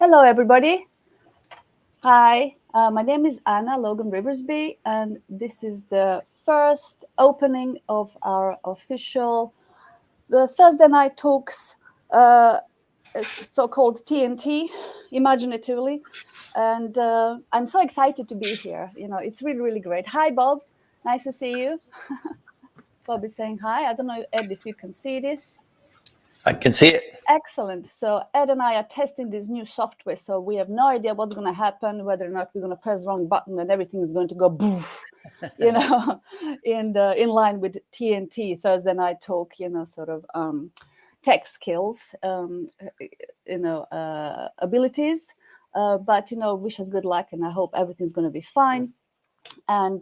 Hello, everybody. Hi, my name is Anna Logan Riversby, and this is the first opening of our official Thursday night talks, so-called TNT, imaginatively. And I'm so excited to be here. It's really, really great. Hi, Bob. Nice to see you. Bob is saying hi. I don't know, Ed, if you can see this. I can see it. Excellent. So Ed and I are testing this new software. So we have no idea what's going to happen, whether or not we're going to press the wrong button and everything is going to go boof, in line with TNT, Thursday Night Talk, sort of tech skills, abilities. But, wish us good luck, and I hope everything's going to be fine. And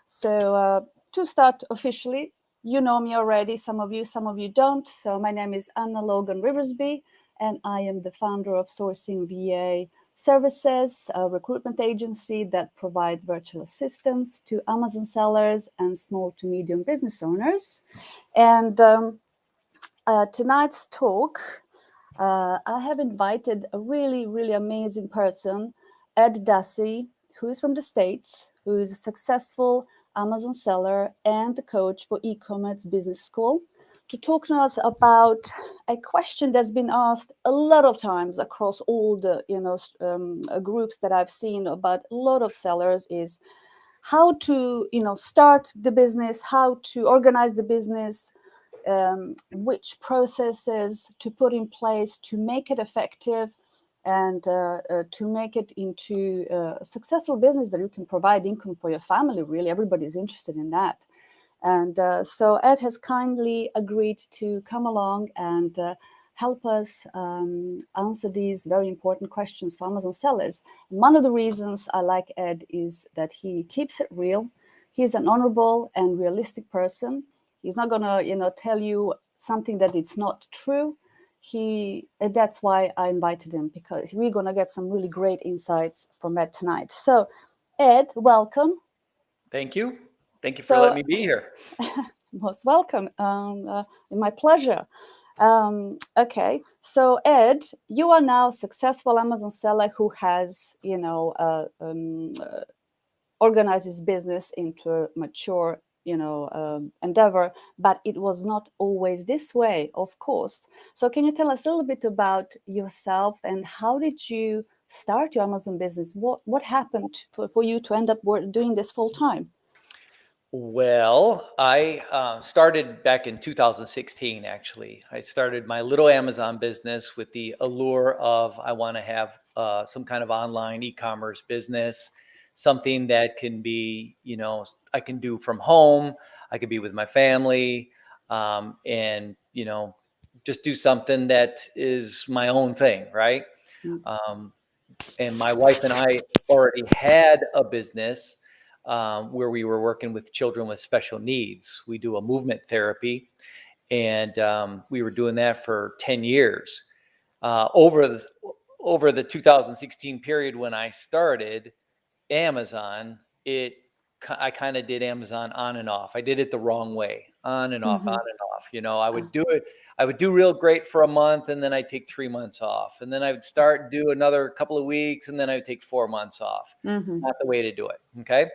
so to start officially, you know me already, some of you don't. So my name is Anna Logan Riversby, and I am the founder of Outsourcing VA Services, a recruitment agency that provides virtual assistants to Amazon sellers and small to medium business owners. And tonight's talk, I have invited a really, really amazing person, Ed Dassie, who is from the States, who is a successful Amazon seller and the coach for e-commerce business school, to talk to us about a question that's been asked a lot of times across all the groups that I've seen about a lot of sellers, is how to start the business, how to organize the business, which processes to put in place to make it effective and to make it into a successful business that you can provide income for your family. Really, everybody's interested in that. And so Ed has kindly agreed to come along and help us answer these very important questions for Amazon sellers. And one of the reasons I like Ed is that he keeps it real. He's an honorable and realistic person. He's not going to, tell you something that it's not true. That's why I invited him, because we're going to get some really great insights from Ed tonight. So, Ed, welcome. Thank you. Thank you for letting me be here. Most welcome. My pleasure. Okay, so Ed, you are now a successful Amazon seller who has, organized his business into a mature endeavor, but it was not always this way, of course. So can you tell us a little bit about yourself and how did you start your Amazon business? What happened for you to end up doing this full time? Well, I started back in 2016, actually. I started my little Amazon business with the allure of I want to have some kind of online e-commerce business, something that can be, I can do from home. I could be with my family, and, just do something that is my own thing, right? And my wife and I already had a business where we were working with children with special needs. We do a movement therapy, and we were doing that for 10 years. Over the 2016 period when I started Amazon, I kind of did Amazon on and off. I did it the wrong way, on and off, on and off. I would do it. I would do real great for a month, and then I'd take 3 months off, and then I would do another couple of weeks, and then I would take 4 months off. Not the way to do it. Okay.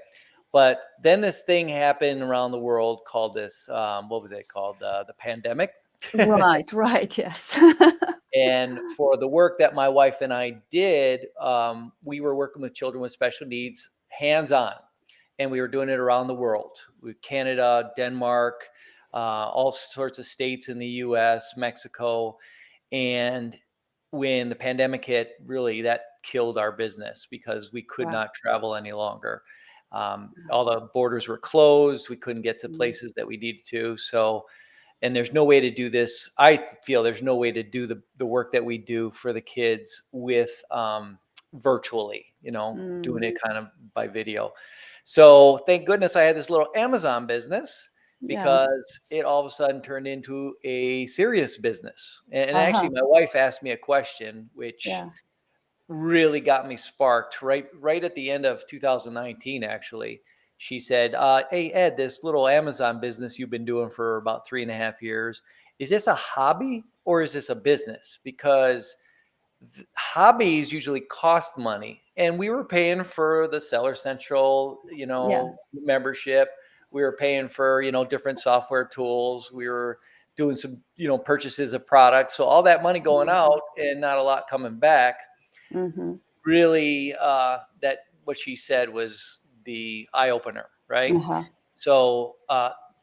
But then this thing happened around the world called this, what was it called? The pandemic. Right. Yes. And for the work that my wife and I did, we were working with children with special needs hands-on, and we were doing it around the world. Canada, Denmark, all sorts of states in the US, Mexico. And when the pandemic hit, really that killed our business because we could not travel any longer. All the borders were closed. We couldn't get to places that we needed to. And there's no way to do this. I feel there's no way to do the work that we do for the kids with virtually, doing it kind of by video. So thank goodness I had this little Amazon business, because it all of a sudden turned into a serious business. And actually, my wife asked me a question, which really got me sparked right at the end of 2019, actually. She said, hey, Ed, this little Amazon business you've been doing for about 3.5 years, is this a hobby or is this a business? Because hobbies usually cost money, and we were paying for the Seller Central, Yeah. membership. We were paying for, different software tools. We were doing some, purchases of products. So all that money going out and not a lot coming back. Mm-hmm. Really, that what she said was the eye opener, right? Uh-huh. So,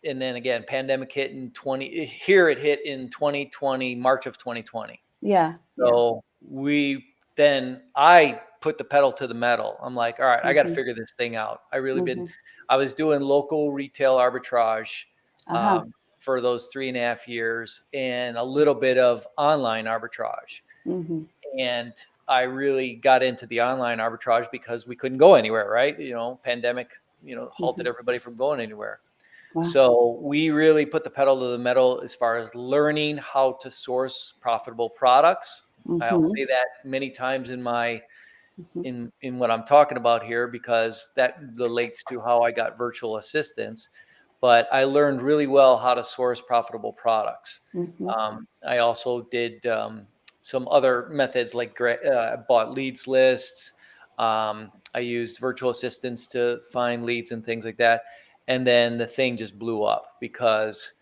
and then again, pandemic hit in here it hit in 2020, March of 2020. Yeah. Yeah. So I put the pedal to the metal. I'm like, all right, I got to Mm-hmm. figure this thing out. Mm-hmm. I was doing local retail arbitrage Uh-huh. for those 3.5 years, and a little bit of online arbitrage. Mm-hmm. And I really got into the online arbitrage because we couldn't go anywhere, right? Pandemic, halted Mm-hmm. everybody from going anywhere. Wow. So we really put the pedal to the metal as far as learning how to source profitable products. I'll Mm-hmm. say that many times in my Mm-hmm. in what I'm talking about here, because that relates to how I got virtual assistants. But I learned really well how to source profitable products. Mm-hmm. I also did some other methods, like bought leads lists. I used virtual assistants to find leads and things like that. And then the thing just blew up because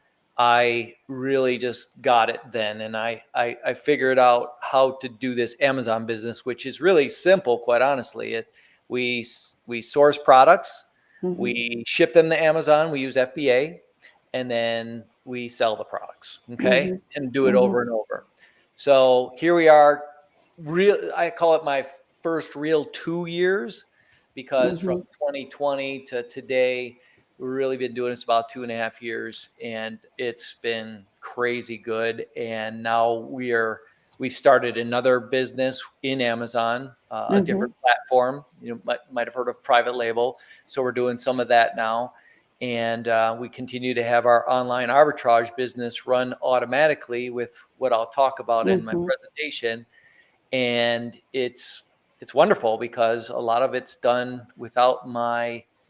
I really just got it then. And I figured out how to do this Amazon business, which is really simple, quite honestly. We source products, Mm-hmm. we ship them to Amazon, we use FBA, and then we sell the products, okay, Mm-hmm. and do it Mm-hmm. over and over. So here we are. I call it my first real 2 years, because from Mm-hmm. 2020 to today, we've really been doing this about 2.5 years, and it's been crazy good. And now we started another business in Amazon, a Mm-hmm. different platform. You might have heard of private label. So we're doing some of that now. And we continue to have our online arbitrage business run automatically with what I'll talk about in my Mm-hmm. presentation. And it's wonderful because a lot of it's done without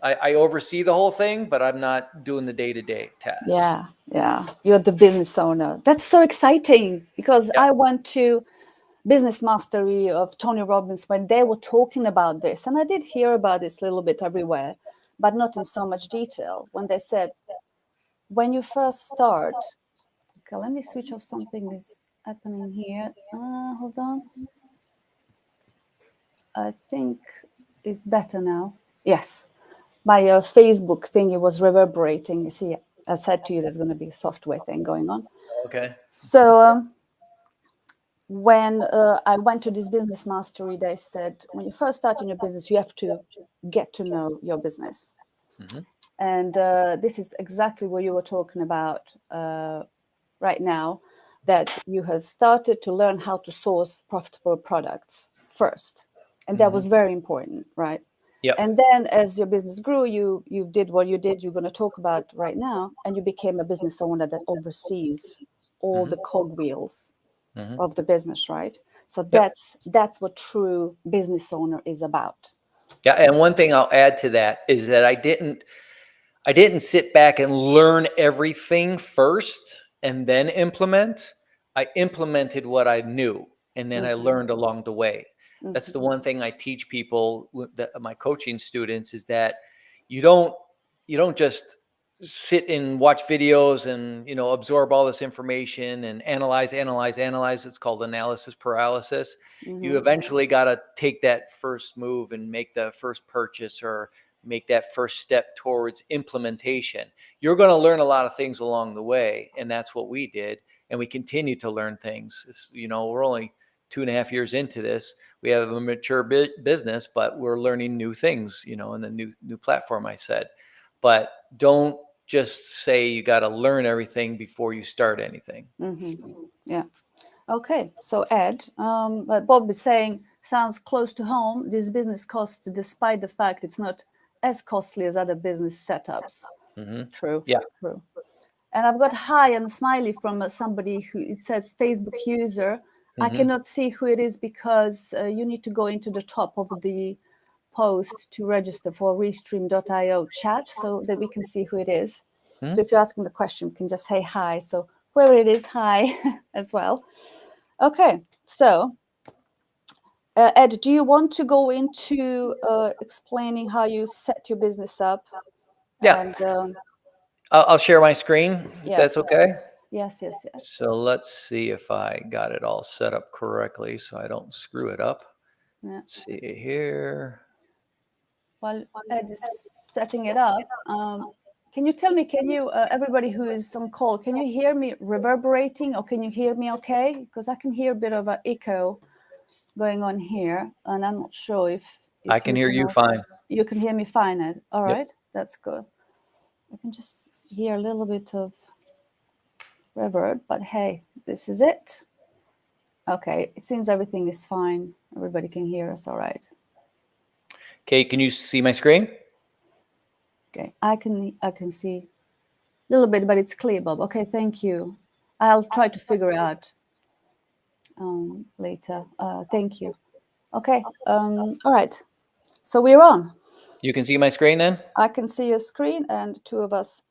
I oversee the whole thing, but I'm not doing the day-to-day tasks. Yeah. Yeah. You're the business owner. That's so exciting because Yeah. I went to Business Mastery of Tony Robbins when they were talking about this. And I did hear about this a little bit everywhere, but not in so much detail. When they said, when you first start, okay, let me switch off something is happening here. Hold on. I think it's better now. Yes. My Facebook thing, it was reverberating. You see, I said to you, there's going to be a software thing going on. Okay. So when I went to this business mastery, they said, when you first start in your business, you have to get to know your business. Mm-hmm. And this is exactly what you were talking about right now, that you have started to learn how to source profitable products first. And that Mm-hmm. was very important, right? Yep. And then as your business grew, you did what you did, you're going to talk about right now, and you became a business owner that oversees all Mm-hmm. the cogwheels Mm-hmm. of the business, right? So Yep. that's what true business owner is about. Yeah. And one thing I'll add to that is that I didn't sit back and learn everything first and then implement. I implemented what I knew, and then I Mm-hmm. learned along the way. That's the Mm-hmm. one thing I teach people, my coaching students, is that you don't you don't just sit and watch videos and absorb all this information and analyze. It's called analysis paralysis. You Mm-hmm. eventually got to take that first move and make the first purchase, or make that first step towards implementation. You're going to learn a lot of things along the way, and that's what we did. And we continue to learn things. We're only 2.5 years into this. We have a mature business, but we're learning new things, in the new platform I said. But don't just say you got to learn everything before you start anything. Mm-hmm. Yeah. Okay. So Ed, what Bob is saying sounds close to home. This business costs, despite the fact it's not as costly as other business setups. Mm-hmm. True. Yeah. True. And I've got hi and smiley from somebody who, it says Facebook user. I Mm-hmm. cannot see who it is because you need to go into the top of the post to register for restream.io chat so that we can see who it is. Mm-hmm. So if you're asking the question, we can just say hi. So whoever it is, hi as well. Okay, so Ed, do you want to go into explaining how you set your business up? Yeah, And I'll share my screen if yeah, that's okay. yes, yes, yes. So let's see if I got it all set up correctly so I don't screw it up. Yeah. Let's see here. While Ed is setting it up, can you tell me, can you, everybody who is on call, can you hear me reverberating or can you hear me okay? Because I can hear a bit of an echo going on here, and I'm not sure I if can you hear can you also, fine. you can hear me fine, Ed. All Yep. right, that's good. I can just hear a little bit of reverb, but hey, this is it. Okay, it seems everything is fine. Everybody can hear us all right. Okay, can you see my screen? Okay, I can see a little bit, but it's clear, Bob. Okay, thank you. I'll try to figure it out later. Thank you. Okay, all right. So we're on. You can see my screen then? I can see your screen and two of us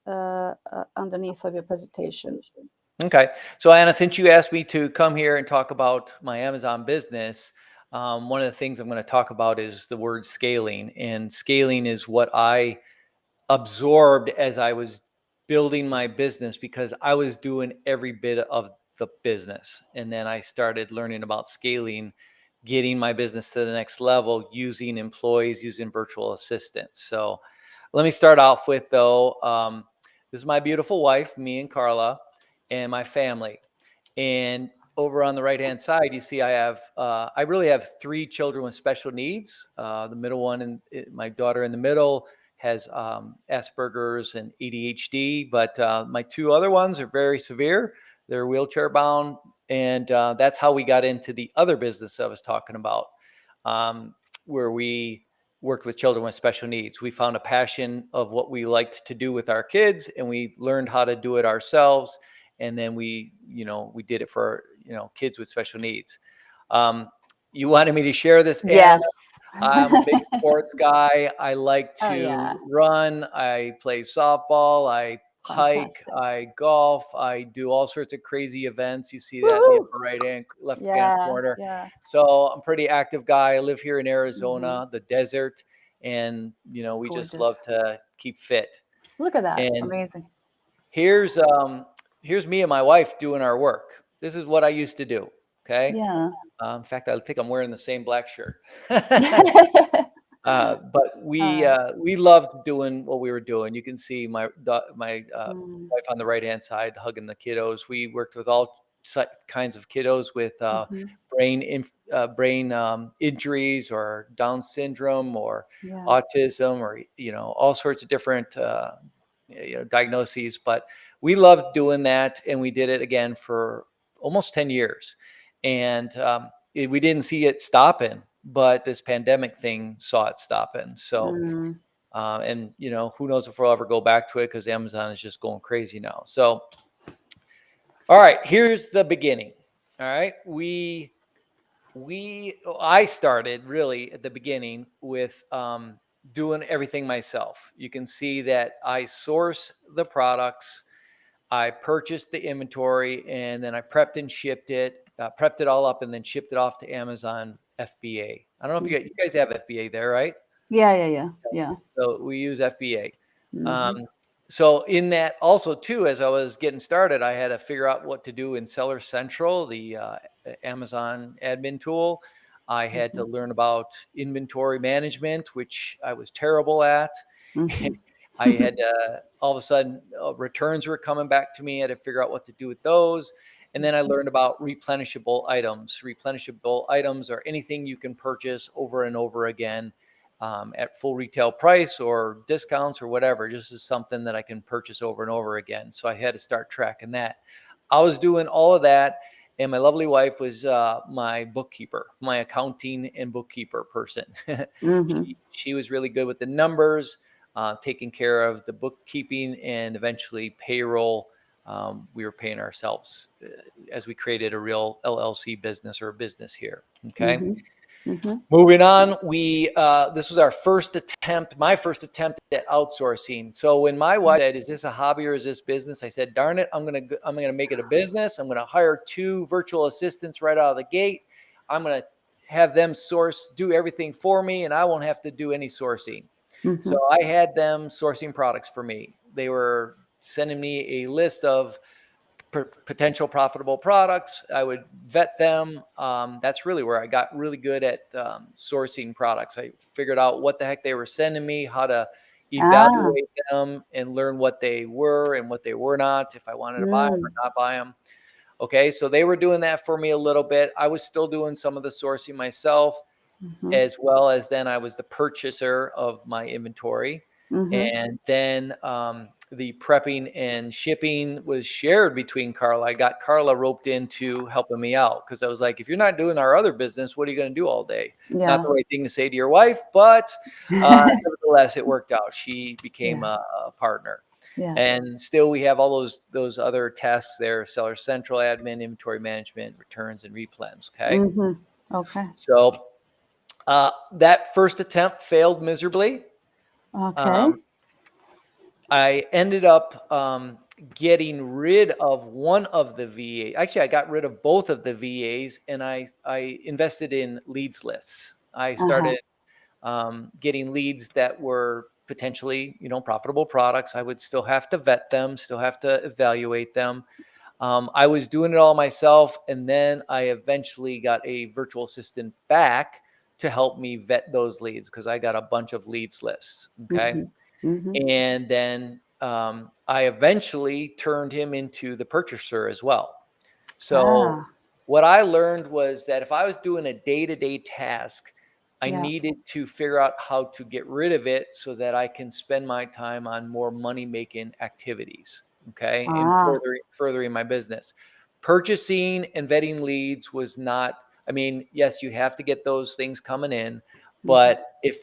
underneath of your presentation. Okay. So Anna, since you asked me to come here and talk about my Amazon business, one of the things I'm going to talk about is the word scaling. And scaling is what I absorbed as I was building my business because I was doing every bit of the business. And then I started learning about scaling, getting my business to the next level using employees, using virtual assistants. So let me start off with, though, this is my beautiful wife, me and Carla, and my family. And over on the right-hand side, you see I really have three children with special needs. The middle one, and my daughter in the middle, has Asperger's and ADHD, but my two other ones are very severe. They're wheelchair bound, and that's how we got into the other business I was talking about, where we worked with children with special needs. We found a passion of what we liked to do with our kids, and we learned how to do it ourselves. And then we did it for kids with special needs. You wanted me to share this, Anna. Yes. I'm a big sports guy. I like Oh yeah, to run. I play softball. I hike. fantastic. I golf. I do all sorts of crazy events. You see that in the Woohoo! upper right hand, left hand Yeah, corner. yeah. So I'm a pretty active guy. I live here in Hmm. Arizona, the desert, and we just love Gorgeous. to keep fit. Look at that. And Amazing. here's here's me and my wife doing our work. This is what I used to do. Okay. Yeah. In fact, I think I'm wearing the same black shirt. But we loved doing what we were doing. You can see my Mm, wife on the right hand side hugging the kiddos. We worked with all kinds of kiddos with mhm. brain injuries or Down syndrome or Yeah. autism or all sorts of different diagnoses. But we loved doing that, and we did it again for almost 10 years, and we didn't see it stopping, but this pandemic thing saw it stopping. So, Mm, and who knows if we'll ever go back to it because Amazon is just going crazy now. So, all right, here's the beginning. All right, I started really at the beginning with doing everything myself. You can see that I source the products. I purchased the inventory, and then I prepped and shipped it, prepped it all up, and then shipped it off to Amazon FBA. I don't know if mm. you guys have FBA there, right? Yeah, yeah, yeah, yeah. So we use FBA. Hmm. Um, so in that also too, as I was getting started, I had to figure out what to do in Seller Central, the Amazon admin tool. I had to Hmm. learn about inventory management, which I was terrible at. Hmm. I had all of a sudden returns were coming back to me. I had to figure out what to do with those. And then I learned about replenishable items. Replenishable items are anything you can purchase over and over again at full retail price or discounts or whatever. Just as something that I can purchase over and over again. So I had to start tracking that. I was doing all of that, and my lovely wife was my bookkeeper, my accounting and bookkeeper person. Hmm. she was really good with the numbers, taking care of the bookkeeping and eventually payroll. We were paying ourselves as we created a real LLC business or a business here. Okay. Hmm. Hmm. Moving on, we this was our first attempt, my first attempt at outsourcing. So when my wife said, "Is this a hobby or is this business?" I said, "Darn it, I'm gonna make it a business. I'm gonna hire two virtual assistants right out of the gate. I'm gonna have them do everything for me, and I won't have to do any sourcing. Mm-hmm. So I had them sourcing products for me. They were sending me a list of potential profitable products. I would vet them. That's really where I got really good at sourcing products. I figured out what the heck they were sending me, how to Ah. evaluate them and learn what they were and what they were not, if I wanted to buy them or Mm. not buy them. Okay, so they were doing that for me a little bit. I was still doing some of the sourcing myself, Mm-hmm. as well as then I was the purchaser of my inventory. Mm-hmm. And then the prepping and shipping was shared between Carla. I got Carla roped into helping me out because I was like, if you're not doing our other business, what are you going to do all day? Not Yeah. the right thing to say to your wife, but nevertheless, it worked out. She became Yeah. a partner. Yeah. And still, we have all those other tasks there: Seller Central, admin, inventory management, returns, and replens. Okay, Mm-hmm. Okay. so that first attempt failed miserably. Okay. Um, I ended up getting rid of one of the VA. Actually, I got rid of both of the VAs, and I invested in leads lists. I Uh-huh. started getting leads that were potentially, profitable products. I would still have to vet them, still have to evaluate them. I was doing it all myself, and then I eventually got a virtual assistant back to help me vet those leads because I got a bunch of leads lists. Okay. Mm-hmm. Mm-hmm. And then I eventually turned him into the purchaser as well. So Ah. what I learned was that if I was doing a day-to-day task, I Yeah. needed to figure out how to get rid of it so that I can spend my time on more money-making activities, okay, and Ah. furthering my business. Purchasing and vetting leads was not, I mean, yes, you have to get those things coming in, Mm-hmm. but if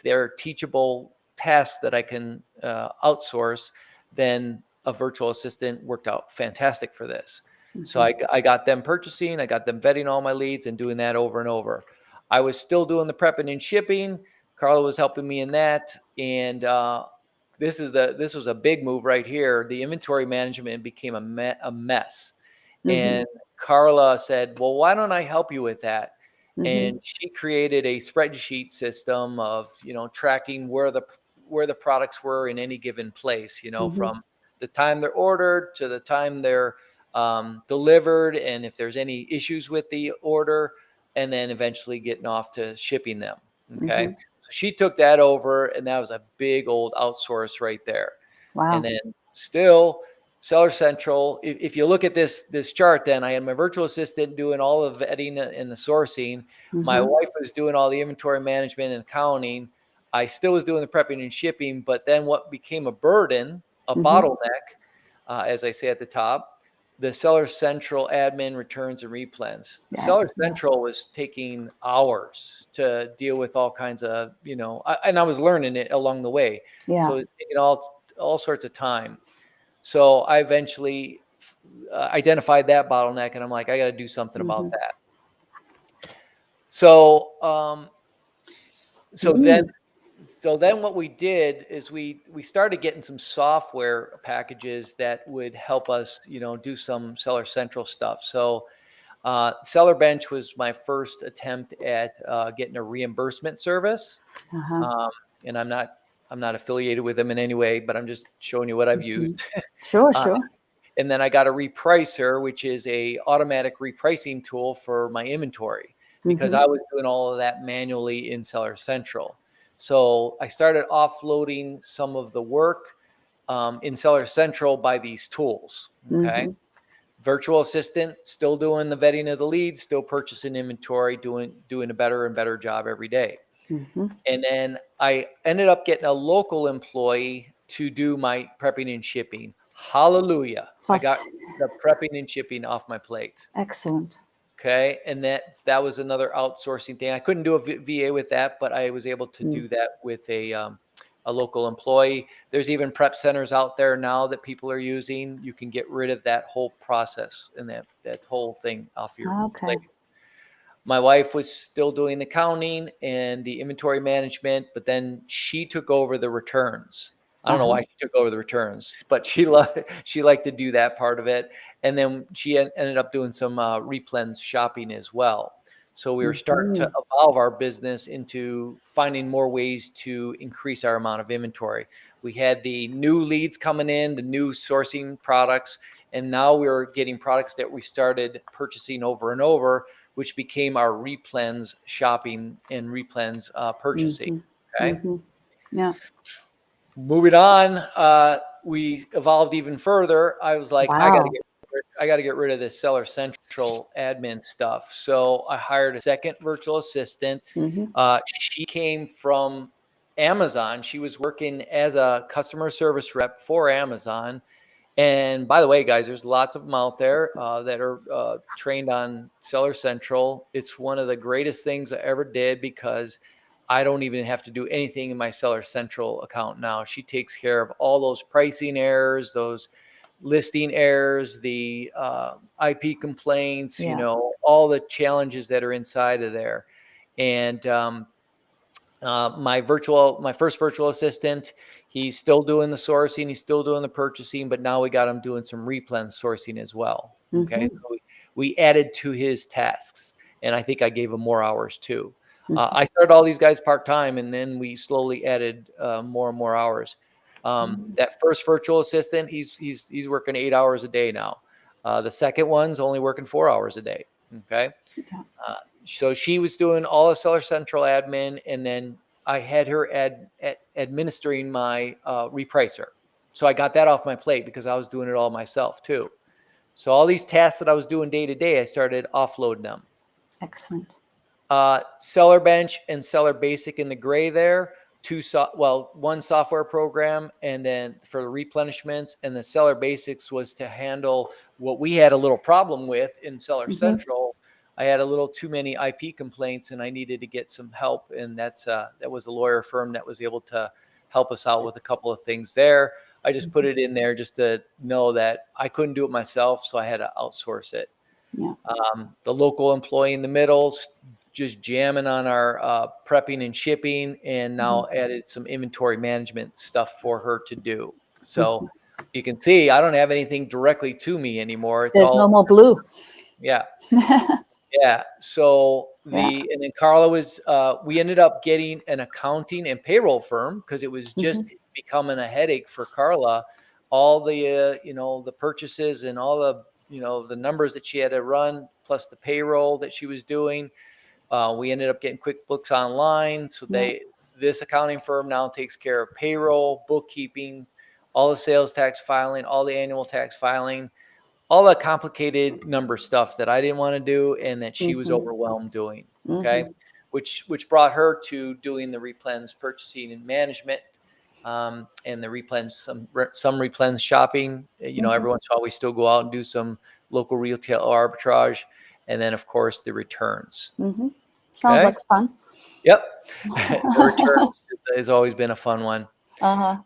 they're teachable tasks that I can outsource, then a virtual assistant worked out fantastic for this. So Mm-hmm. I got them purchasing, I got them vetting all my leads and doing that over and over. I was still doing the prepping and shipping. Carla was helping me in that. And this was a big move right here. The inventory management became a mess. Mm-hmm. And Carla said, well, why don't I help you with that? Mm-hmm. And she created a spreadsheet system of, tracking where the products were in any given place, Mm-hmm. from the time they're ordered to the time they're delivered, and if there's any issues with the order, and then eventually getting off to shipping them. Okay. Mm-hmm. So she took that over, and that was a big old outsource right there. And Wow. then still Seller Central, if you look at this chart, then I had my virtual assistant doing all of the vetting and the sourcing. My Mm-hmm. wife was doing all the inventory management and accounting. I still was doing the prepping and shipping, but then what became a burden, a Mm-hmm. bottleneck, as I say at the top, the Seller Central admin returns and replens. Seller Yes. Yeah. Central was taking hours to deal with all kinds of, and I was learning it along the way. Yeah. So it's taking all sorts of time. So I eventually identified that bottleneck, and I'm like, I got to do something about Mm-hmm. that. So, so then Mm. so then what we did is we started getting some software packages that would help us, do some Seller Central stuff. So Seller Bench was my first attempt at getting a reimbursement service, Uh-huh. um, and I'm not affiliated with them in any way, but I'm just showing you what I've Mm-hmm. used. Sure. uh, Sure. and then I got a repricer, which is a automatic repricing tool for my inventory because Mm-hmm. I was doing all of that manually in Seller Central. So I started offloading some of the work in Seller Central by these tools. Okay. Mm-hmm. Virtual assistant, still doing the vetting of the leads, still purchasing inventory, doing a better and better job every day. Mm-hmm. And then I ended up getting a local employee to do my prepping and shipping. Hallelujah. I Fast. got the prepping and shipping off my plate. Excellent. Okay. And that was another outsourcing thing. I couldn't do a VA with that, but I was able to Mm. do that with a local employee. There's even prep centers out there now that people are using. You can get rid of that whole process and that whole thing off your Okay. plate. My wife was still doing the counting and the inventory management, but then she took over the returns. I don't know Uh-huh. why she took over the returns, but she liked to do that part of it. And then she ended up doing some replens shopping as well. So we were starting to evolve our business into finding more ways to increase our amount of inventory. We had the new leads coming in, the new sourcing products, and now we were getting products that we started purchasing over and over, which became our replens shopping and replens purchasing. Okay. Yeah. Moving on, we evolved even further. I was like, I Wow. got to get rid of this Seller Central admin stuff. So I hired a second virtual assistant. She came from Amazon. She was working as a customer service rep for Amazon. And by the way, guys, there's lots of them out there that are trained on Seller Central. It's one of the greatest things I ever did because I don't even have to do anything in my Seller Central account now. She takes care of all those pricing errors, those listing errors, the IP complaints, Yeah. all the challenges that are inside of there. And my first virtual assistant, he's still doing the sourcing, he's still doing the purchasing, but now we got him doing some replen sourcing as well. Okay, so we added to his tasks, and I think I gave him more hours too. I started all these guys part-time, and then we slowly added more and more hours. That first virtual assistant, he's working 8 hours a day now. The second one's only working 4 hours a day. Okay. So she was doing all the Seller Central admin, and then I had her administering my repricer. So I got that off my plate because I was doing it all myself too. So all these tasks that I was doing day to day, I started offloading them. Excellent. Seller Bench and Seller Basic in the gray there. One software program, and then for the replenishments, and the Seller Basics was to handle what we had a little problem with in Seller Central. I had a little too many IP complaints, and I needed to get some help, and that was a lawyer firm that was able to help us out with a couple of things there. I just put it in there just to know that I couldn't do it myself, so I had to outsource it. Yeah. The local employee in the middle, just jamming on our prepping and shipping, and now added some inventory management stuff for her to do. So you can see I don't have anything directly to me anymore. It's There's all no more blue. Yeah. Yeah. So and then Carla we ended up getting an accounting and payroll firm because it was just becoming a headache for Carla. All the, the purchases and all the, the numbers that she had to run, plus the payroll that she was doing. We ended up getting QuickBooks Online. So this accounting firm now takes care of payroll, bookkeeping, all the sales tax filing, all the annual tax filing, all the complicated number stuff that I didn't want to do and that she was overwhelmed doing. Okay. Which brought her to doing the replens purchasing and management, and the replens, some replens shopping. Every once in a while we still go out and do some local retail arbitrage. And then of course the returns. Sounds like fun. Yep. The returns has always been a fun one. Uh-huh.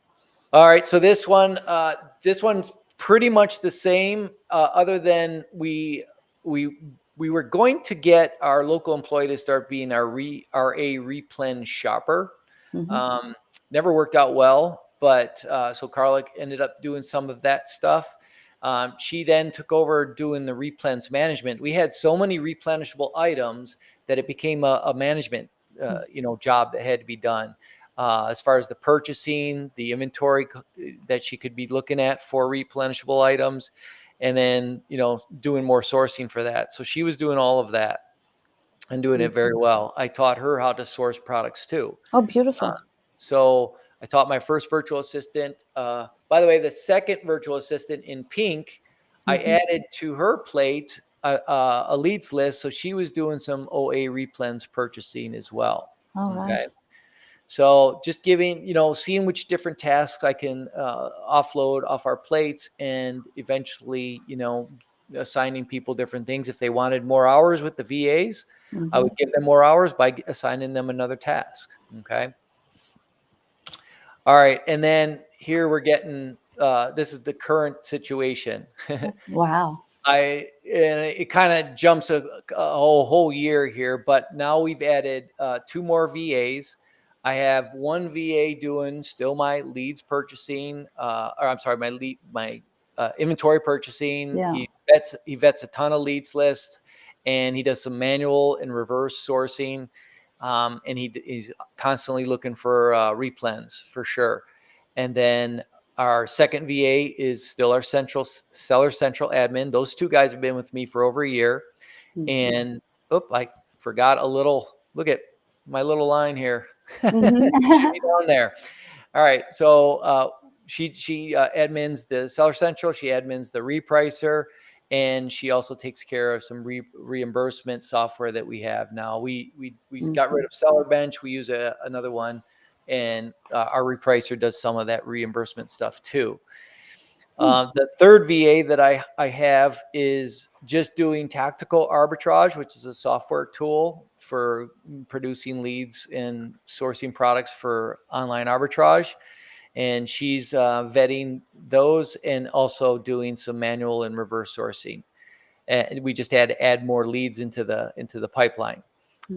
All right. So this one's pretty much the same, other than we were going to get our local employee to start being our RA replen shopper. Never worked out well, but so Carla ended up doing some of that stuff. She then took over doing the replens management. We had so many replenishable items that it became a management job that had to be done. As far as the purchasing, the inventory that she could be looking at for replenishable items, and then, doing more sourcing for that. So she was doing all of that and doing it very well. I taught her how to source products too. Oh, beautiful. So I taught my first virtual assistant. By the way, the second virtual assistant in pink, I added to her plate a leads list. So she was doing some OA replens purchasing as well. All right. So just seeing which different tasks I can offload off our plates, and eventually, assigning people different things. If they wanted more hours with the VAs, I would give them more hours by assigning them another task. Okay. All right. And then here we're getting, this is the current situation. Wow. And it kind of jumps a whole year here, but now we've added 2 more VAs. I have one VA doing still my leads purchasing, my inventory purchasing. Yeah. He vets a ton of leads lists, and he does some manual and reverse sourcing. And he's constantly looking for replens for sure. And then our second VA is still our seller central admin. Those two guys have been with me for over a year. And I forgot a little. Look at my little line here. Should be down there. All right. So she admins the Seller Central. She admins the repricer, and she also takes care of some reimbursement software that we have now. We got rid of Seller Bench. We use another one, and our repricer does some of that reimbursement stuff too. The third VA that I have is just doing tactical arbitrage, which is a software tool for producing leads and sourcing products for online arbitrage. And she's vetting those and also doing some manual and reverse sourcing. And we just had to add more leads into the pipeline.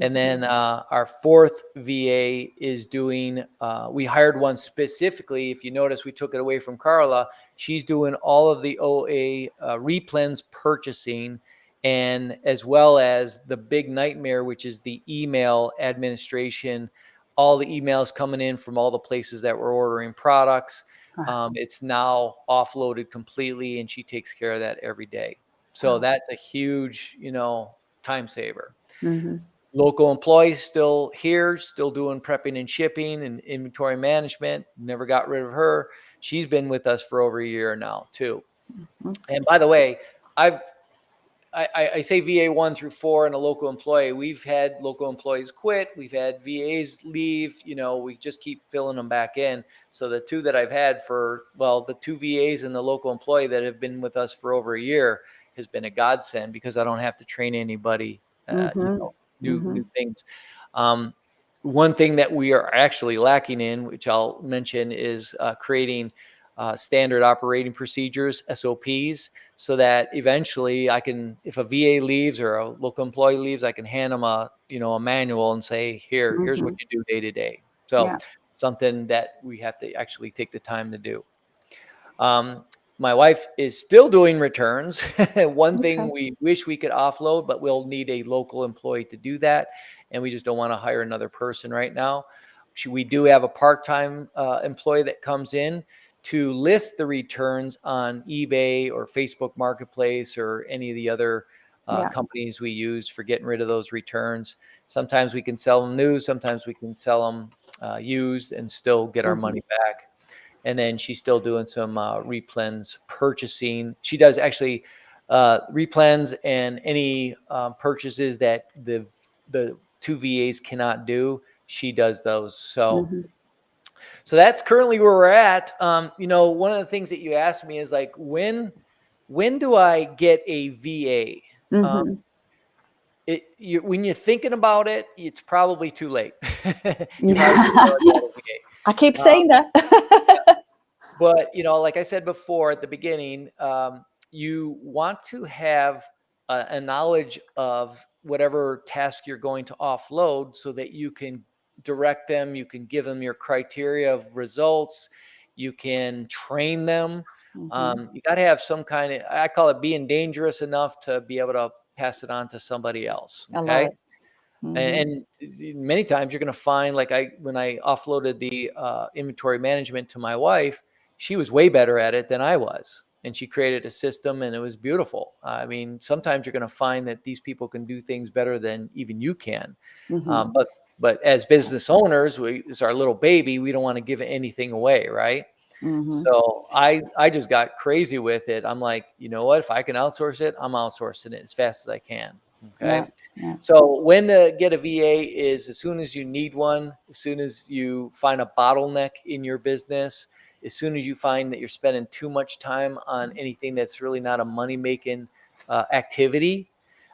And then our fourth VA is doing, we hired one specifically. If you notice, we took it away from Carla. She's doing all of the OA replens purchasing, and as well as the big nightmare, which is the email administration, all the emails coming in from all the places that we're ordering products. It's now offloaded completely, and she takes care of that every day. So that's a huge, time saver. Local employees still here, still doing prepping and shipping and inventory management. Never got rid of her. She's been with us for over a year now too. And by the way, I say VA 1 through 4 and a local employee. We've had local employees quit. We've had VAs leave. We just keep filling them back in. So the two that I've had the two VAs and the local employee that have been with us for over a year has been a godsend, because I don't have to train anybody, new things. One thing that we are actually lacking in, which I'll mention, is creating standard operating procedures, SOPs, so that eventually I can, if a VA leaves or a local employee leaves, I can hand them a manual and say, here's what you do day to day. So something that we have to actually take the time to do. My wife is still doing returns. One thing we wish we could offload, but we'll need a local employee to do that. And we just don't want to hire another person right now. We do have a part-time employee that comes in to list the returns on eBay or Facebook Marketplace or any of the other companies we use for getting rid of those returns. Sometimes we can sell them new, sometimes we can sell them used and still get our money back. And then she's still doing some replens purchasing. She does actually replens and any purchases that the two VAs cannot do. She does those. So that's currently where we're at. One of the things that you asked me is like, when do I get a VA? When you're thinking about it, it's probably too late. I keep saying that. But, like I said before at the beginning, you want to have a knowledge of whatever task you're going to offload so that you can direct them. You can give them your criteria of results. You can train them. You got to have some kind of, I call it being dangerous enough to be able to pass it on to somebody else. Okay. I love it. And many times you're going to find, like when I offloaded the inventory management to my wife, she was way better at it than I was. And she created a system and it was beautiful. I mean, sometimes you're going to find that these people can do things better than even you can. But as business owners, it's our little baby. We don't want to give anything away, right? So I just got crazy with it. I'm like, you know what? If I can outsource it, I'm outsourcing it as fast as I can. Okay. So when to get a VA is as soon as you need one, as soon as you find a bottleneck in your business, as soon as you find that you're spending too much time on anything that's really not a money-making activity,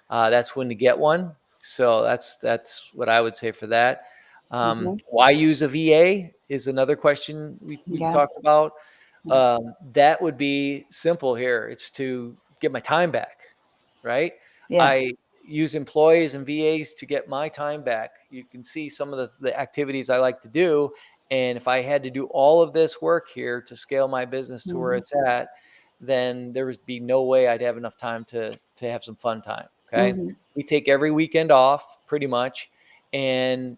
that's when to get one. So that's what I would say for that. Why use a VA is another question we talked about. That would be simple here. It's to get my time back, right? I use employees and VAs to get my time back. You can see some of the activities I like to do. And if I had to do all of this work here to scale my business to where it's at, then there would be no way I'd have enough time to have some fun time. Okay. We take every weekend off pretty much. And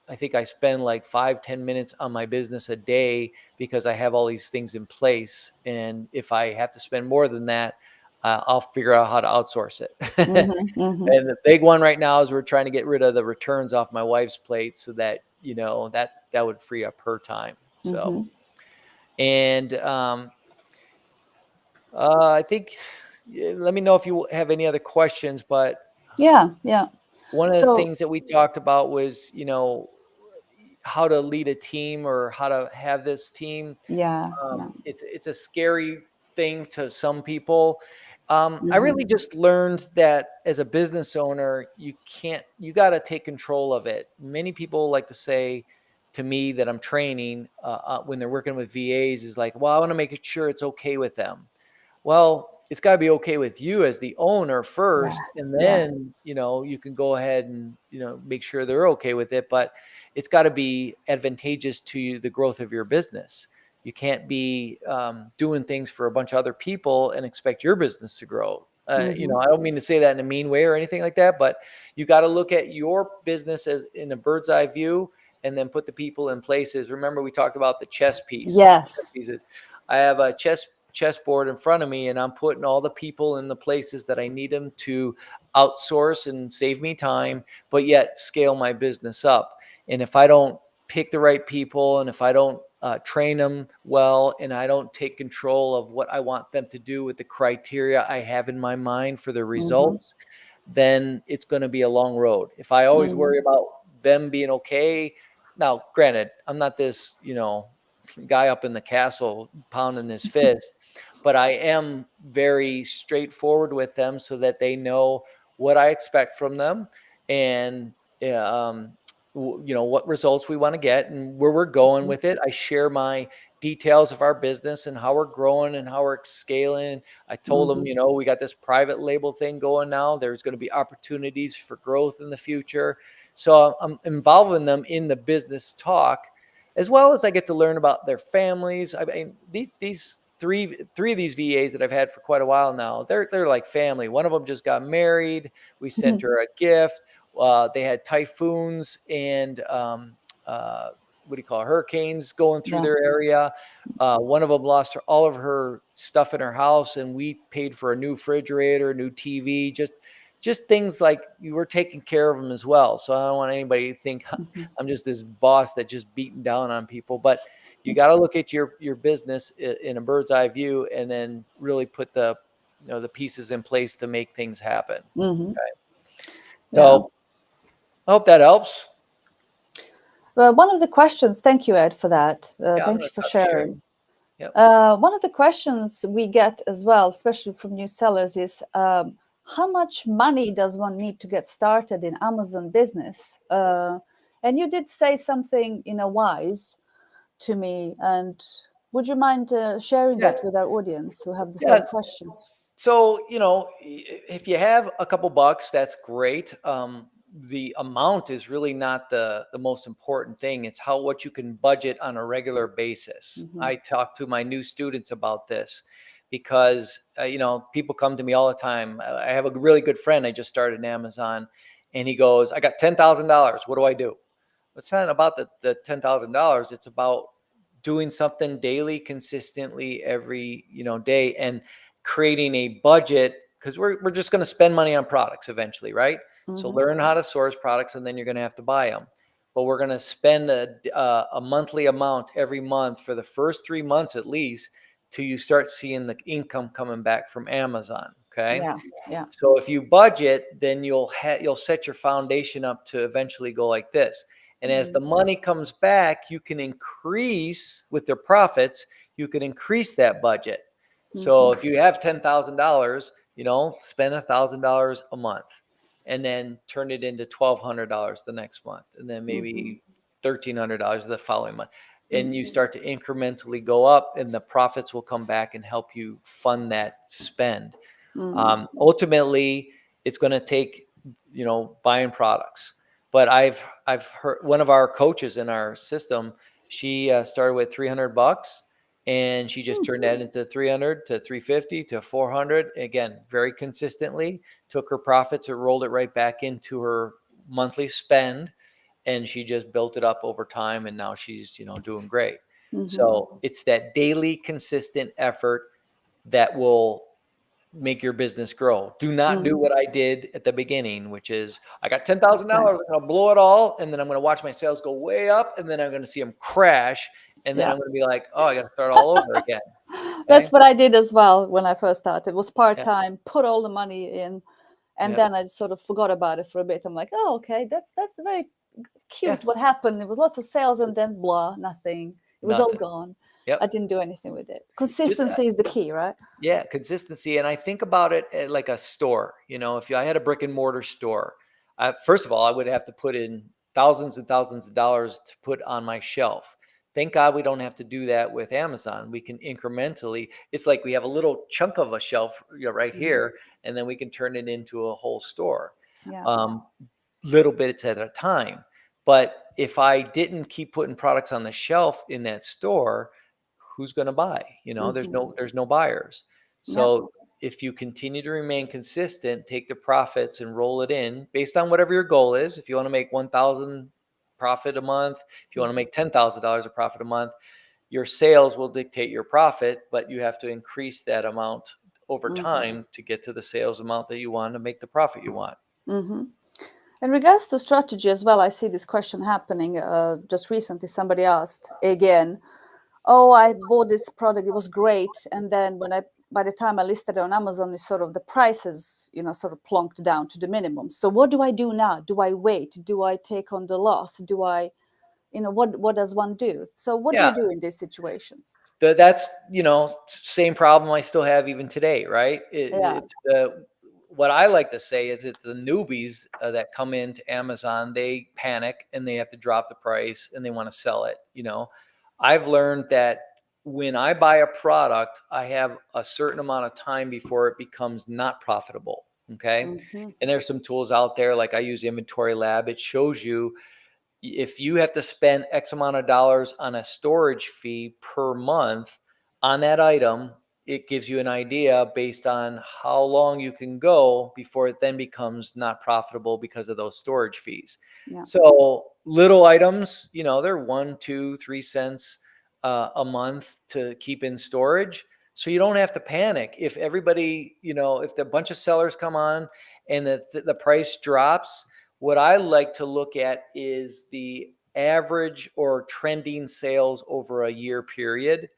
I think I spend like 5-10 minutes on my business a day because I have all these things in place. And if I have to spend more than that, I'll figure out how to outsource it. And the big one right now is we're trying to get rid of the returns off my wife's plate so that, that would free up her time. So, and I think, let me know if you have any other questions, but Yeah, yeah. one of the So, things that we talked about was, how to lead a team or how to have this team. yeah, yeah. It's a scary thing to some people. I really just learned that as a business owner, you got to take control of it. Many people like to say to me that I'm training when they're working with VAs is like, well, I want to make sure it's okay with them. Well, it's got to be okay with you as the owner Yeah, first, and yeah. then, you can go ahead and, make sure they're okay with it, but it's got to be advantageous to the growth of your business. You can't be doing things for a bunch of other people and expect your business to grow. I don't mean to say that in a mean way or anything like that, but you got to look at your business as in a bird's eye view and then put the people in places. Remember, we talked about the chess Yes. pieces. I have a chessboard in front of me, and I'm putting all the people in the places that I need them to outsource and save me time, but yet scale my business up. And if I don't pick the right people, and if I don't train them well, and I don't take control of what I want them to do with the criteria I have in my mind for the results, then it's going to be a long road. If I always worry about them being okay, now, granted, I'm not this, guy up in the castle pounding his fist, but I am very straightforward with them so that they know what I expect from them and, what results we want to get and where we're going with it. I share my details of our business and how we're growing and how we're scaling. I told them, we got this private label thing going now. There's going to be opportunities for growth in the future. So I'm involving them in the business talk, as well as I get to learn about their families. I mean, these three of these VAs that I've had for quite a while now, they're like family. One of them just got married. We sent her a gift. They had typhoons and what do you call it, hurricanes going through Yeah. their area. One of them lost all of her stuff in her house, and we paid for a new refrigerator, new TV, just things like you were taking care of them as well. So I don't want anybody to think I'm just this boss that just beating down on people, but you got to look at your business in a bird's eye view and then really put the pieces in place to make things happen. Okay. Yeah. So I hope that helps. Well, one of the questions, thank you, Ed, for that. Yeah, Thank you that's for not sure. sharing. Yep. One of the questions we get as well, especially from new sellers, is how much money does one need to get started in Amazon business? And you did say something, wise to me. And would you mind sharing Yeah. that with our audience who have the Yeah. same question? So, if you have a couple bucks, that's great. The amount is really not the most important thing. It's what you can budget on a regular basis. I talk to my new students about this because, people come to me all the time. I have a really good friend. I just started in Amazon, and he goes, I got $10,000. What do I do? It's not about the $10,000. It's about doing something daily, consistently every, day, and creating a budget, because we're just going to spend money on products eventually, right? So learn how to source products, and then you're going to have to buy them. But we're going to spend a monthly amount every month for the first 3 months at least till you start seeing the income coming back from Amazon. Okay. Yeah, yeah. So if you budget, then you'll set your foundation up to eventually go like this. And as the money comes back, you can increase with their profits, you can increase that budget. So if you have $10,000, spend $1,000 a month and then turn it into $1,200 the next month, and then maybe $1,300 the following month. And you start to incrementally go up, and the profits will come back and help you fund that spend. Ultimately, it's going to take, buying products. But I've heard one of our coaches in our system, she started with $300, and she just turned that into 300 to 350 to 400. Again, very consistently, took her profits and rolled it right back into her monthly spend, and she just built it up over time, and now she's, doing great. So it's that daily consistent effort that will make your business grow. Do not do what I did at the beginning, which is I got $10,000, I'm gonna blow it all, and then I'm gonna watch my sales go way up, and then I'm gonna see them crash, and then Yeah. I'm gonna be like, oh, I gotta start all over again. That's Okay. what I did as well when I first started. It was Yeah. part-time, put all the money in, and Yeah. then I sort of forgot about it for a bit. I'm like, oh, okay, that's very Yeah. cute. What happened? It was lots of sales and then blah, nothing. It was all Nothing. gone. I Yep. didn't do anything with it. Just Consistency is the key, right? Yeah, consistency. And I think about it like a store. If I had a brick and mortar store, first of all, I would have to put in thousands and thousands of dollars to put on my shelf. Thank God we don't have to do that with Amazon. We can incrementally, it's like we have a little chunk of a shelf, right here, and then we can turn it into a whole store, Yeah. um, little bits at a time. But if I didn't keep putting products on the shelf in that store, who's going to buy? There's no buyers. Yeah. So if you continue to remain consistent, take the profits and roll it in based on whatever your goal is. If you want to make 1,000 profit a month, if you want to make $10,000 of profit a month, your sales will dictate your profit, but you have to increase that amount over time to get to the sales amount that you want to make the profit you want. In regards to strategy as well, I see this question happening. Just recently, somebody asked again, oh, I bought this product, it was great. And then by the time I listed it on Amazon, it's sort of the prices, sort of plonked down to the minimum. So what do I do now? Do I wait? Do I take on the loss? Do I, what does one do? So what do Yeah. you do in these situations? That's same problem I still have even today, right? Yeah. It's what I like to say is it's the newbies that come into Amazon, they panic and they have to drop the price and they want to sell it. I've learned that when I buy a product, I have a certain amount of time before it becomes not profitable. Okay. And there's some tools out there, like I use Inventory Lab. It shows you if you have to spend X amount of dollars on a storage fee per month on that item, it gives you an idea based on how long you can go before it then becomes not profitable because of those storage fees. Yeah. So little items, they're 1, 2, 3 cents a month to keep in storage. So you don't have to panic if everybody, if the bunch of sellers come on and the price drops. What I like to look at is the average or trending sales over a year period,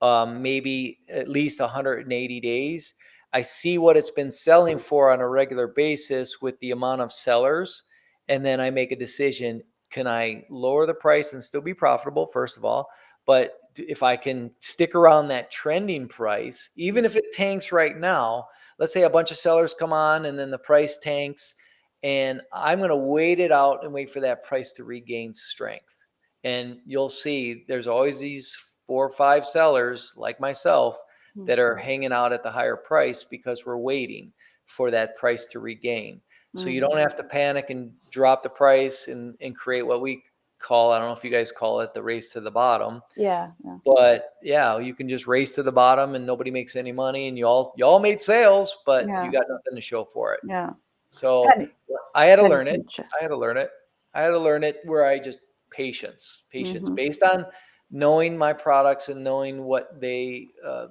maybe at least 180 days. I see what it's been selling for on a regular basis with the amount of sellers, and then I make a decision. Can I lower the price and still be profitable, first of all? But if I can stick around that trending price, even if it tanks right now, let's say a bunch of sellers come on and then the price tanks, and I'm going to wait it out and wait for that price to regain strength. And you'll see there's always these 4 or 5 sellers like myself that are hanging out at the higher price because we're waiting for that price to regain. So you don't have to panic and drop the price and create what we call, I don't know if you guys call it, the race to the bottom. Yeah. But yeah, you can just race to the bottom and nobody makes any money, and you all made sales, but you Yeah. got nothing to show for it. Yeah. So Penny, I had to penny learn it. pincher. I had to learn it. I had to learn it where I just patience based on knowing my products and knowing what they,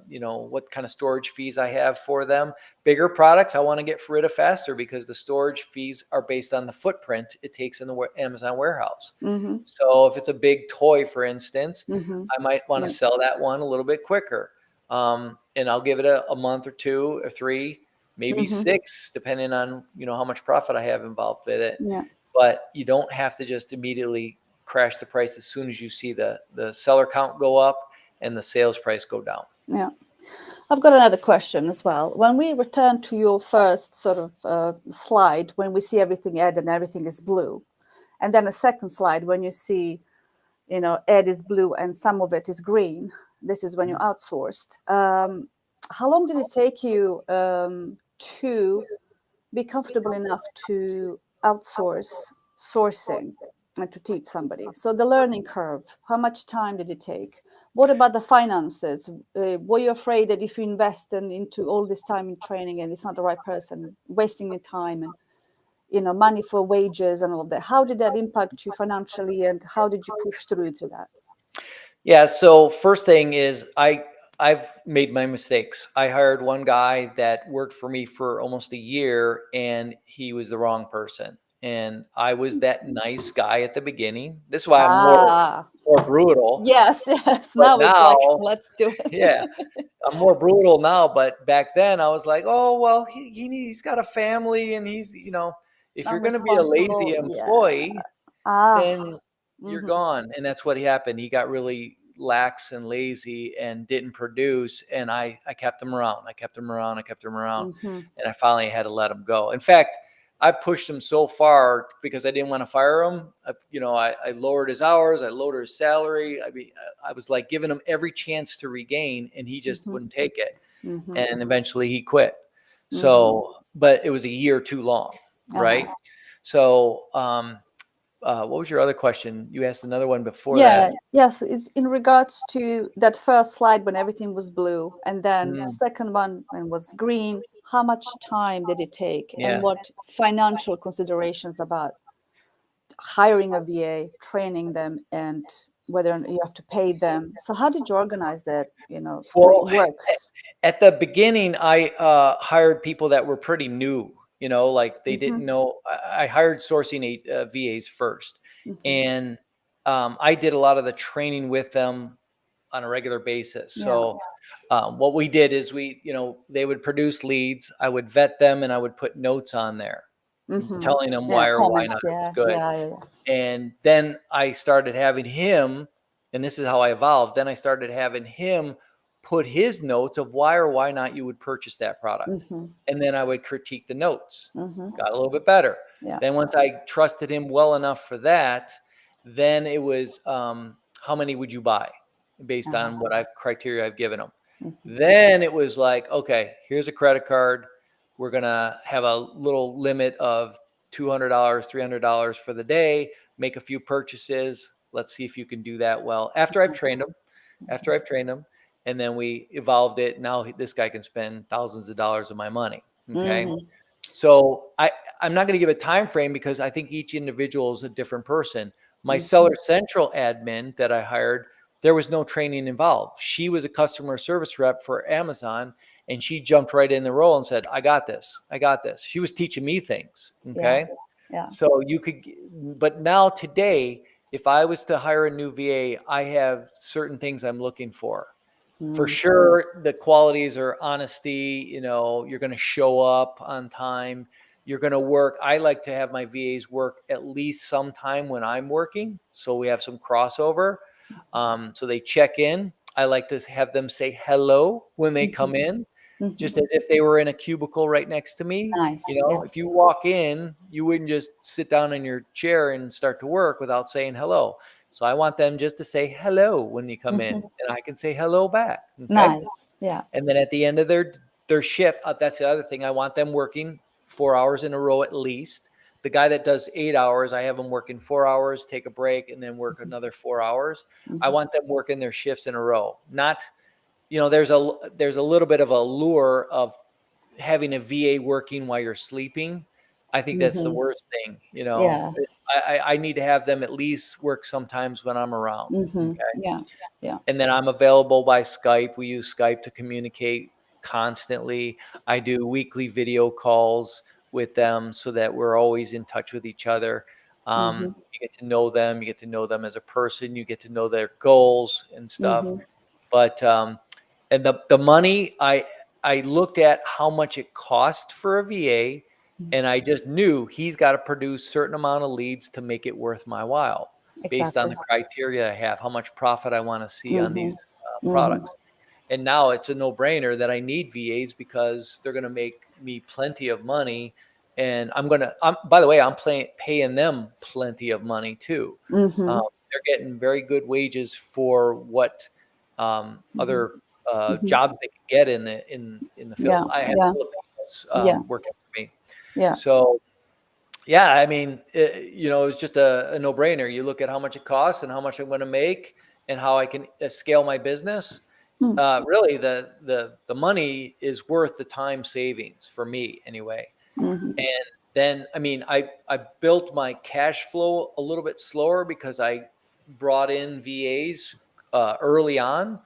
what kind of storage fees I have for them. Bigger products, I want to get rid of faster because the storage fees are based on the footprint it takes in the Amazon warehouse. So if it's a big toy, for instance, I might want to sell that one a little bit quicker. And I'll give it a month or 2 or 3, maybe 6, depending on, how much profit I have involved with it. Yeah. But you don't have to just immediately crash the price as soon as you see the seller count go up and the sales price go down. Yeah. I've got another question as well. When we return to your first sort of slide, when we see everything red and everything is blue, and then a second slide when you see, red is blue and some of it is green, this is when you outsourced. How long did it take you to be comfortable enough to outsource sourcing and to teach somebody? So the learning curve, how much time did it take? What about the finances? Were you afraid that if you invest into all this time in training and it's not the right person, wasting your time and money for wages and all of that? How did that impact you financially, and how did you push through to that? Yeah. So first thing is I've made my mistakes. I hired one guy that worked for me for almost a year, and he was the wrong person. And I was that nice guy at the beginning. This is why I'm Ah, more brutal. yes, yes. But Now it's like, now, let's do yeah, it. I'm more brutal now. But back then, I was like, oh well, he's got a family, and he's if you're I'm going to be a lazy responsible. Yeah. employee, Ah. then you're Mm-hmm. gone. And that's what happened. He got really lax and lazy and didn't produce. And I kept him around. I kept him around. I kept him around. Mm-hmm. And I finally had to let him go. In fact, I pushed him so far because I didn't want to fire him. I lowered his hours. I lowered his salary. I mean, I was like giving him every chance to regain, and he just Mm-hmm. wouldn't take it. Mm-hmm. And eventually he quit. Mm-hmm. So, but it was a year too long, right? Uh-huh. So, what was your other question? You asked another one before Yeah, that. yes, it's in regards to that first slide when everything was blue, and then Mm, second one when it was green. How much time did it take, and yeah. what financial considerations about hiring a VA, training them, and whether you have to pay them? So how did you organize that, so it Well, works? at the beginning, I hired people that were pretty new. Like they Mm-hmm. didn't know. I hired sourcing VAs first, Mm-hmm. and I did a lot of the training with them on a regular basis. Yeah. So what we did is they would produce leads. I would vet them, and I would put notes on there, Mm-hmm. telling them Yeah, why or why not comments. it was Yeah, good. yeah, yeah. And then I started having him, and this is how I evolved. Then I started having him put his notes of why or why not you would purchase that product. Mm-hmm. And then I would critique the notes. Mm-hmm. Got a little bit better. Yeah. Then once I trusted him well enough for that, then it was how many would you buy based Uh-huh. on what criteria I've given him. Mm-hmm. Then it was like, okay, here's a credit card. We're gonna have a little limit of $200, $300 for the day. Make a few purchases. Let's see if you can do that well. After I've trained them, and then we evolved it. Now this guy can spend thousands of dollars of my money. Okay, Mm-hmm. so I'm not going to give a time frame because I think each individual is a different person. My Mm-hmm. Seller Central admin that I hired, there was no training involved. She was a customer service rep for Amazon, and she jumped right in the role and said, I got this. I got this. She was teaching me things. Yeah. Okay. Yeah. So but now today, if I was to hire a new VA, I have certain things I'm looking for Mm-hmm. sure. The qualities are honesty. You're going to show up on time. You're going to work. I like to have my VAs work at least sometime when I'm working, so we have some crossover. So they check in. I like to have them say hello when they come in, Mm-hmm. just as if they were in a cubicle right next to me. Nice. Yeah. If you walk in, you wouldn't just sit down in your chair and start to work without saying hello. So I want them just to say hello when you come in, Mm-hmm. and I can say hello back. Okay. Nice. Yeah. And then at the end of their shift, that's the other thing. I want them working 4 hours in a row at least. The guy that does 8 hours, I have him working 4 hours, take a break, and then work another 4 hours. I Mm-hmm. want them working their shifts in a row. Not, there's a little bit of a lure of having a VA working while you're sleeping. I think that's the Mm-hmm. worst thing. Yeah. I need to have them at least work sometimes when I'm around. Mm-hmm. Okay. Yeah. Yeah. And then I'm available by Skype. We use Skype to communicate constantly. I do weekly video calls with them so that we're always in touch with each other. Mm-hmm. You get to know them. You get to know them as a person. You get to know their goals and stuff. Mm-hmm. But and the money, I looked at how much it cost for a VA, and I just knew he's got to produce certain amount of leads to make it worth my while, based on Exactly. the criteria I have, how much profit I want to see on Mm-hmm. these Mm-hmm. products. And now it's a no-brainer that I need VAs because they're going to make me plenty of money. And by the way, I'm paying them plenty of money too. Mm-hmm. They're getting very good wages for what Mm-hmm. other Mm-hmm. jobs they can get in the Yeah. field. I had Yeah. Filipinos Yeah. working for me. Yeah. So yeah, I mean, it was just a no-brainer. You look at how much it costs and how much I'm going to make, and how I can scale my business, Mm. really the money is worth the time savings for me anyway. Mhm. And then, I mean, I built my cash flow a little bit slower because I brought in VAs early on,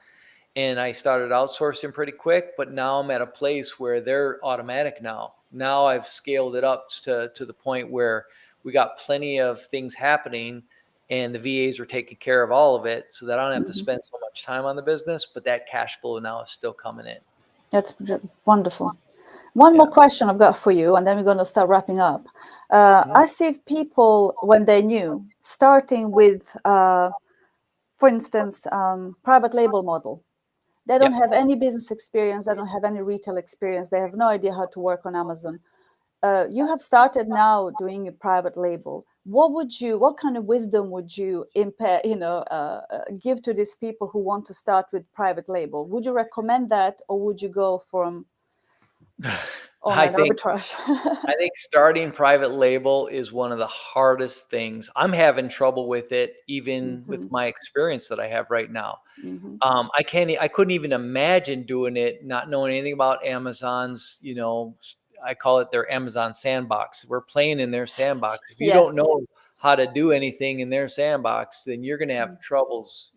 and I started outsourcing pretty quick. But now I'm at a place where they're automatic now. Now I've scaled it up to the point where we got plenty of things happening, and the VAs are taking care of all of it, so that I don't have to Mhm. spend so much time on the business. But that cash flow now is still coming in. That's wonderful. One more Yeah. question I've got for you, and then we're going to start wrapping up. Mhm. I see people when they're new, starting with, for instance, private label model. They don't Yeah. have any business experience. They don't have any retail experience. They have no idea how to work on Amazon. You have started now doing a private label. What kind of wisdom would you give to these people who want to start with private label? Would you recommend that, or would you go from I online think arbitrage? I think starting private label is one of the hardest things. I'm having trouble with it, even with Hmm. my experience that I have right now. Hmm. I couldn't even imagine doing it, not knowing anything about Amazon's, I call it their Amazon sandbox. We're playing in their sandbox. If you don't Yes. know how to do anything in their sandbox, then you're going to have troubles,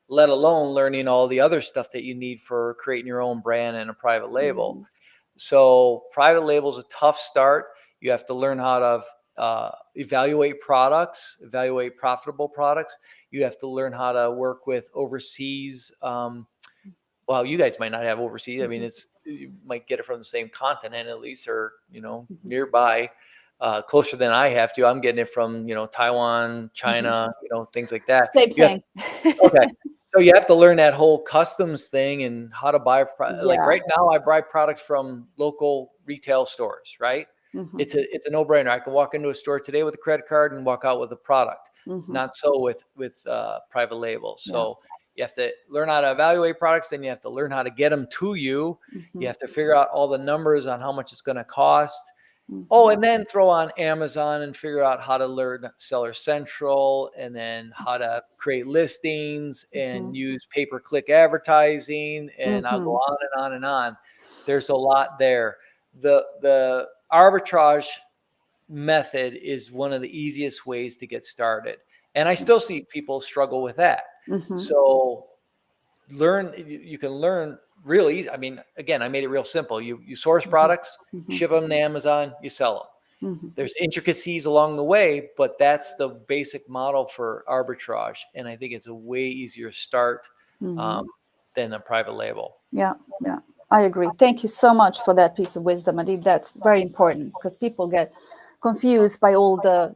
let alone learning all the other stuff that you need for creating your own brand and a private label. Hmm. So private label is a tough start. You have to learn how to evaluate products, evaluate profitable products. You have to learn how to work with overseas. Well, you guys might not have overseas. I mean, Hmm. you might get it from the same continent at least, or Hmm. nearby, closer than I have to. I'm getting it from Taiwan, Hmm. China, things like that. Same You have thing. Okay. So you have to learn that whole customs thing and how to buy, like Yeah. right now I buy products from local retail stores, right? Hmm. It's a no-brainer. I can walk into a store today with a credit card and walk out with a product. Hmm. Not so with private labels. Yeah. So you have to learn how to evaluate products, then you have to learn how to get them to you. You Hmm. have to figure out all the numbers on how much it's going to cost. Oh, Hmm. and then throw on Amazon and figure out how to learn Seller Central, and then how to create listings Hmm. and use pay-per-click advertising, and I'll go Hmm. on and on and on. There's a lot there. The arbitrage method is one of the easiest ways to get started. And I still see people struggle with that. Hmm. So you can learn real easy. I mean, again, I made it real simple. You source products, you Hmm. ship them to Amazon, you sell them. Hmm. There's intricacies along the way, but that's the basic model for arbitrage. And I think it's a way easier start um, Hmm. than a private label. Yeah, yeah, I agree. Thank you so much for that piece of wisdom. I think that's very important because people get confused by all the,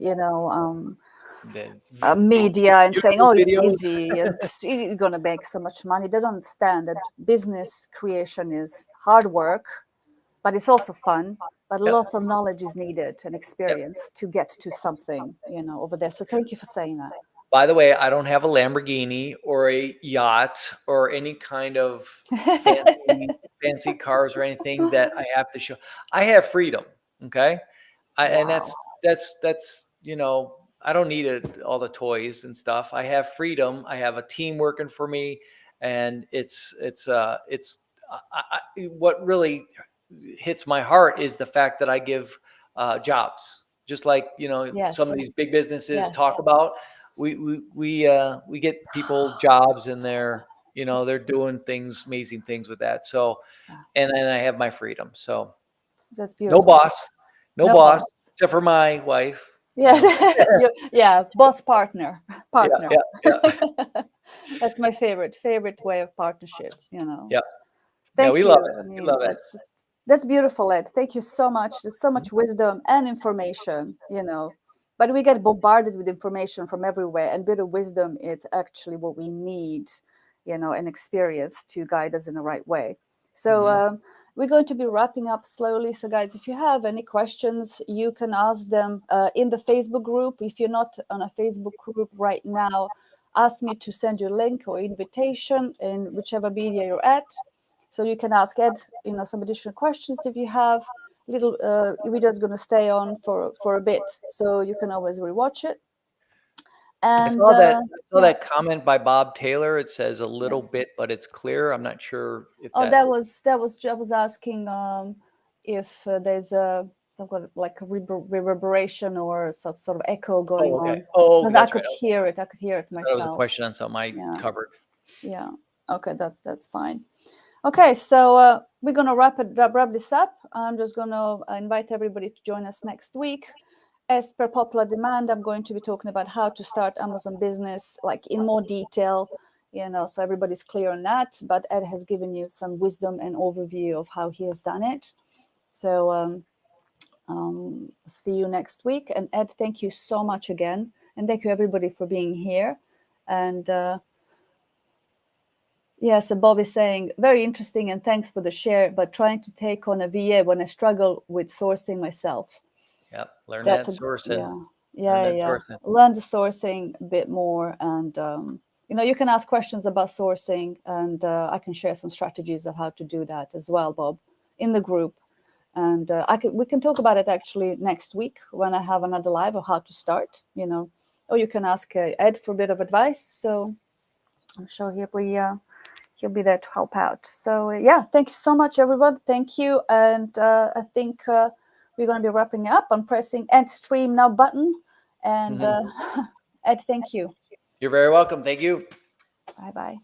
The media and saying, YouTube "Oh, it's videos. easy and you're going to make so much money." They don't understand that business creation is hard work, but it's also fun. But Yep, lots of knowledge is needed and yep. experience to get to something, over there. So thank you for saying that. By the way, I don't have a Lamborghini or a yacht or any kind of fancy cars or anything that I have to show. I have freedom. Okay. And Wow. that's I don't need all the toys and stuff. I have freedom. I have a team working for me, and it's what really hits my heart is the fact that I give jobs, just like some Yes. of these big businesses talk Yes. about. We get people jobs, and they're doing amazing things with that. So, Yeah, and then I have my freedom. So that's no beautiful. boss, no No boss, boss. except for my wife. You Yeah, know. yeah, boss partner, Yeah, partner. yeah, yeah, That's my favorite way of partnership. yeah. Yeah, we Thank love you. it. I We mean, love it. that's beautiful, Ed. Thank you so much. There's so much wisdom and information. But we get bombarded with information from everywhere, and bit of wisdom is actually what we need, and experience to guide us in the right way. So Mhm. we're going to be wrapping up slowly. So, guys, if you have any questions, you can ask them in the Facebook group. If you're not on a Facebook group right now, ask me to send you a link or invitation in whichever media you're at. So you can ask Ed, some additional questions if you have. Little video is going to stay on for a bit, so you can always rewatch it. And I saw yeah, that comment by Bob Taylor. It says a little yes. bit, but it's clear. I'm not sure if Oh, that. I was asking if there's a some kind of like a reverberation or some sort of echo going Oh, okay. on, Oh, because that's right. Okay. I could hear it I thought it was a myself. question on something I Yeah, covered. yeah. Okay, that's fine. Okay, so we're gonna wrap this up. I'm just gonna invite everybody to join us next week. As per popular demand, I'm going to be talking about how to start Amazon business, like in more detail, so everybody's clear on that. But Ed has given you some wisdom and overview of how he has done it. So see you next week. And Ed, thank you so much again, and thank you everybody for being here. And yeah, so Bob is saying, very interesting and thanks for the share, but trying to take on a VA when I struggle with sourcing myself. Yep. Learn That's that a sourcing. yeah, Learn yeah, that yeah. sourcing. Learn the sourcing a bit more, and you can ask questions about sourcing, and I can share some strategies of how to do that as well, Bob, in the group. And we can talk about it actually next week when I have another live of how to start. Or you can ask Ed for a bit of advice. So I'm sure he'll be there to help out. So yeah, thank you so much, everyone. Thank you, and I think we're going to be wrapping up. I'm pressing end stream now button, and Ed, thank you. You're very welcome. Thank you. Bye bye.